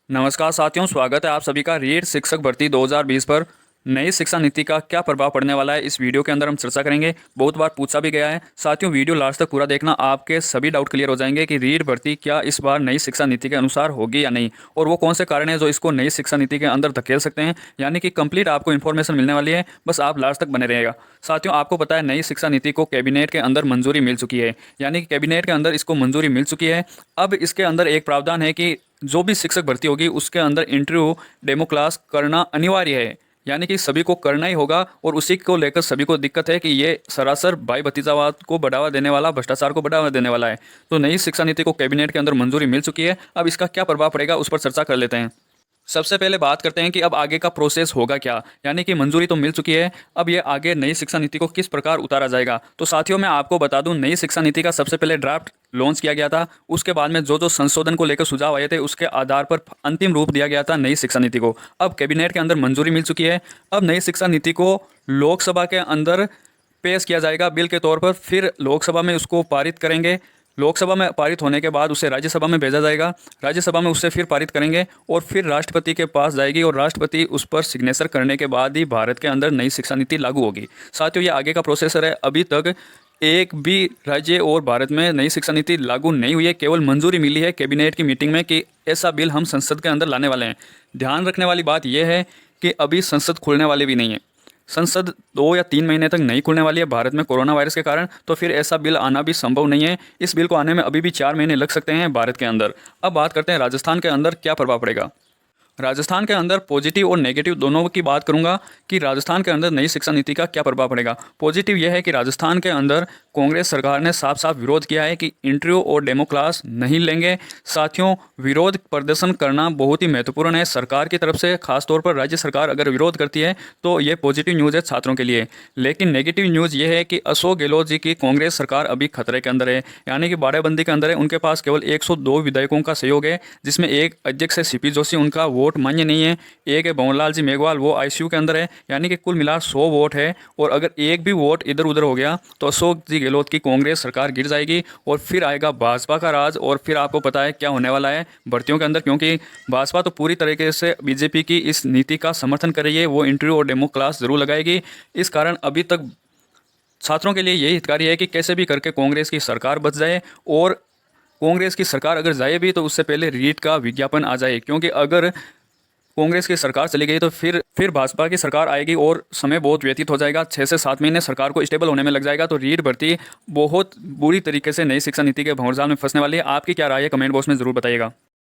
नमस्कार साथियों, स्वागत है आप सभी का रीट शिक्षक भर्ती 2020 पर नई शिक्षा नीति का क्या प्रभाव पड़ने वाला है। इस वीडियो के अंदर हम चर्चा करेंगे। बहुत बार पूछा भी गया है। साथियों, वीडियो लास्ट तक पूरा देखना, आपके सभी डाउट क्लियर हो जाएंगे कि रीट भर्ती क्या इस बार नई शिक्षा नीति के अनुसार होगी या नहीं, और वो कौन से कारण है जो इसको नई शिक्षा नीति के अंदर धकेल सकते हैं। यानी कि कंप्लीट आपको इन्फॉर्मेशन मिलने वाली है, बस आप लास्ट तक बने रहेगा। साथियों, आपको पता है नई शिक्षा नीति को कैबिनेट के अंदर मंजूरी मिल चुकी है, यानी कि कैबिनेट के अंदर इसको मंजूरी मिल चुकी है। अब इसके अंदर एक प्रावधान है कि जो भी शिक्षक भर्ती होगी उसके अंदर इंटरव्यू डेमो क्लास करना अनिवार्य है, यानी कि सभी को करना ही होगा। और उसी को लेकर सभी को दिक्कत है कि ये सरासर भाई भतीजावाद को बढ़ावा देने वाला, भ्रष्टाचार को बढ़ावा देने वाला है। तो नई शिक्षा नीति को कैबिनेट के अंदर मंजूरी मिल चुकी है। अब इसका क्या प्रभाव पड़ेगा उस पर चर्चा कर लेते हैं। सबसे पहले बात करते हैं कि अब आगे का प्रोसेस होगा क्या। यानी कि मंजूरी तो मिल चुकी है, अब ये आगे नई शिक्षा नीति को किस प्रकार उतारा जाएगा। तो साथियों, मैं आपको बता दूं, नई शिक्षा नीति का सबसे पहले ड्राफ्ट लॉन्च किया गया था। उसके बाद में जो जो संशोधन को लेकर सुझाव आए थे उसके आधार पर अंतिम रूप दिया गया था नई शिक्षा नीति को। अब कैबिनेट के अंदर मंजूरी मिल चुकी है। अब नई शिक्षा नीति को लोकसभा के अंदर पेश किया जाएगा बिल के तौर पर, फिर लोकसभा में उसको पारित करेंगे। लोकसभा में पारित होने के बाद उसे राज्यसभा में भेजा जाएगा, राज्यसभा में उससे फिर पारित करेंगे और फिर राष्ट्रपति के पास जाएगी, और राष्ट्रपति उस पर सिग्नेचर करने के बाद ही भारत के अंदर नई शिक्षा नीति लागू होगी। साथियों, ये आगे का प्रोसेसर है। अभी तक एक भी राज्य और भारत में नई शिक्षा नीति लागू नहीं हुई है, केवल मंजूरी मिली है कैबिनेट की मीटिंग में कि ऐसा बिल हम संसद के अंदर लाने वाले हैं। ध्यान रखने वाली बात यह है कि अभी संसद खुलने वाली भी नहीं है। संसद 2 या 3 महीने तक नहीं खुलने वाली है भारत में कोरोना वायरस के कारण, तो फिर ऐसा बिल आना भी संभव नहीं है। इस बिल को आने में अभी भी 4 महीने लग सकते हैं भारत के अंदर। अब बात करते हैं राजस्थान के अंदर क्या प्रभाव पड़ेगा। राजस्थान के अंदर पॉजिटिव और नेगेटिव दोनों की बात करूंगा कि राजस्थान के अंदर नई शिक्षा नीति का क्या प्रभाव पड़ेगा। पॉजिटिव यह है कि राजस्थान के अंदर कांग्रेस सरकार ने साफ साफ विरोध किया है कि इंटरव्यू और डेमो क्लास नहीं लेंगे। साथियों, विरोध प्रदर्शन करना बहुत ही महत्वपूर्ण है सरकार की तरफ से, खासतौर पर राज्य सरकार अगर विरोध करती है तो ये पॉजिटिव न्यूज़ है छात्रों के लिए। लेकिन नेगेटिव न्यूज़ ये है कि अशोक गहलोत जी की कांग्रेस सरकार अभी खतरे के अंदर है, यानी कि बाड़ेबंदी के अंदर है। उनके पास केवल 102 विधायकों का सहयोग है, जिसमें एक अध्यक्ष है सीपी जोशी, उनका वोट मान्य नहीं है। एक है भंवरलाल जी मेघवाल, वो आईसीयू के अंदर है। यानी कि कुल मिलाकर 100 वोट है, और अगर एक भी वोट इधर उधर हो गया तो अशोक जी गहलोत की कांग्रेस सरकार गिर जाएगी और फिर आएगा भाजपा का राज। और फिर आपको पता है क्या होने वाला है भर्तियों के अंदर, क्योंकि भाजपा तो पूरी तरीके से बीजेपी की इस नीति का समर्थन कर रही है। वो इंटरव्यू और डेमो क्लास जरूर लगाएगी। इस कारण अभी तक छात्रों के लिए यही हितकारी है कि कैसे भी करके कांग्रेस की सरकार बच जाए, और कांग्रेस की सरकार अगर जाए भी तो उससे पहले रीट का विज्ञापन आ जाए, क्योंकि अगर कांग्रेस की सरकार चली गई तो फिर भाजपा की सरकार आएगी और समय बहुत व्यतीत हो जाएगा। 6 से 7 महीने सरकार को स्टेबल होने में लग जाएगा। तो रीट भर्ती बहुत बुरी तरीके से नई शिक्षा नीति के भंवरजाल में फंसने वाली है। आपकी क्या राय है, कमेंट बॉक्स में जरूर बताइएगा।